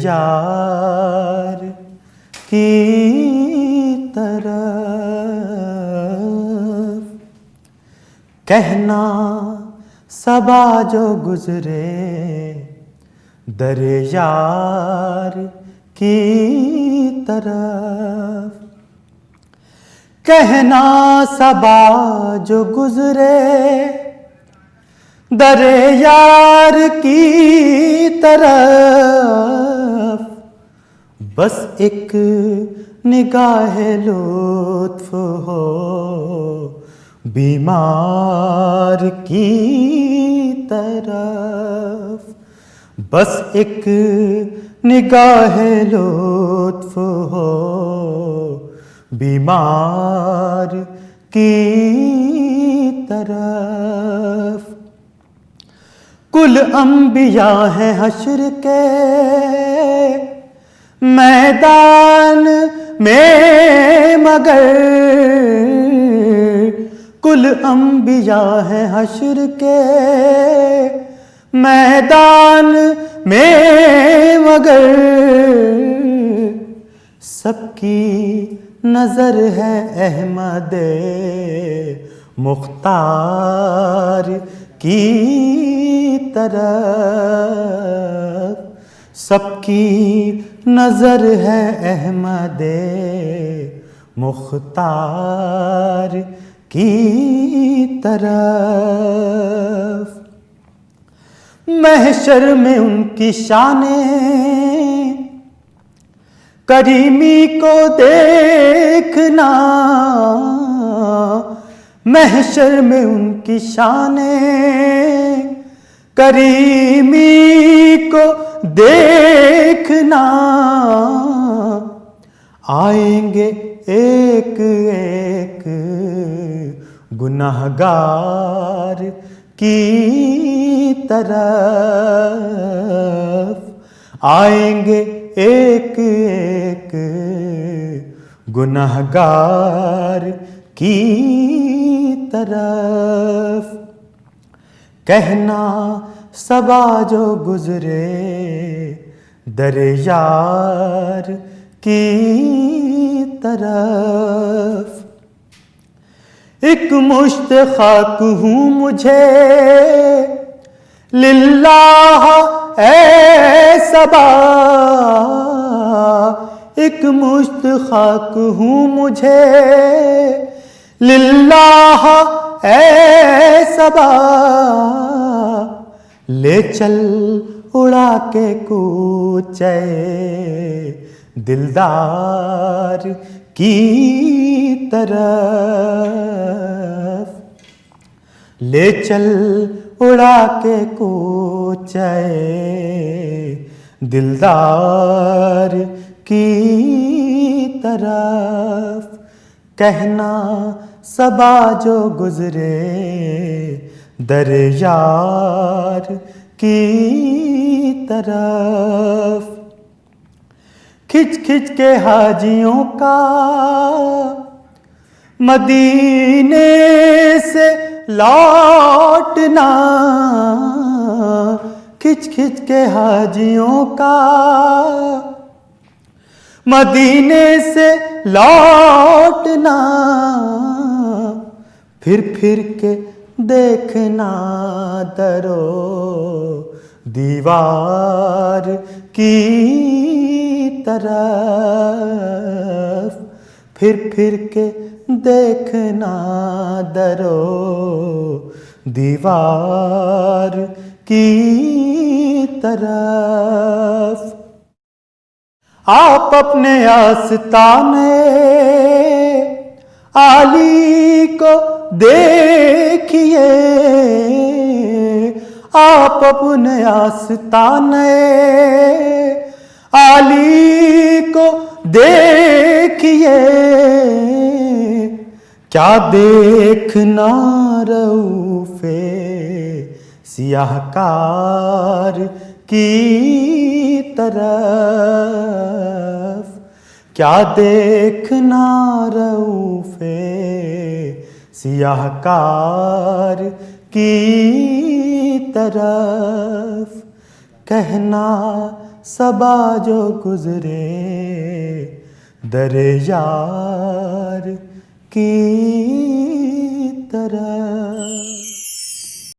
यार की तरफ कहना सबा जो गुजरे दर यार की तरफ कहना सबा जो गुजरे दर यार की तरफ बस एक निगाह लुत्फ हो बीमार की तरफ बस एक निगाह लुत्फ हो बीमार की तरफ कुल अंबिया है हश्र के मैदान में मगर कुल अंबिया है हश्र के मैदान में मगर सबकी नजर है अहमद मुख्तार की तरफ सबकी नजर है अहमद मुख्तार की तरफ महशर में उनकी शाने करीमी को देखना महशर में उनकी शाने करीमी को देखना आएंगे एक एक गुनाहगार की तरफ आएंगे एक एक गुनाहगार की तरफ कहना सबा जो गुजरे दर यार की तरफ एक मुश्त खाक हूँ मुझे लिल्लाह ए सबा एक मुश्त खाक हूँ मुझे लिल्लाह ए सबा ले चल उड़ा के कूचे दिलदार की तरफ ले चल उड़ा के कूचे दिलदार की तरफ कहना सबा जो गुजरे दर यार की तरफ खिंच खिंच के हाजियों का मदीने से लौटना खिंच खिंच के हाजियों का मदीने से लौटना फिर के देखना दरो दीवार की तरफ फिर के देखना दरो दीवार की तरफ आप अपने आस्ताने आली को देखिए आप अपने आस्ताने आली को देखिए क्या देखना रऊफे सियाहकार की तरफ क्या देखना रऊफे सियाहकार की तरफ कहना सबा जो गुजरे दर यार की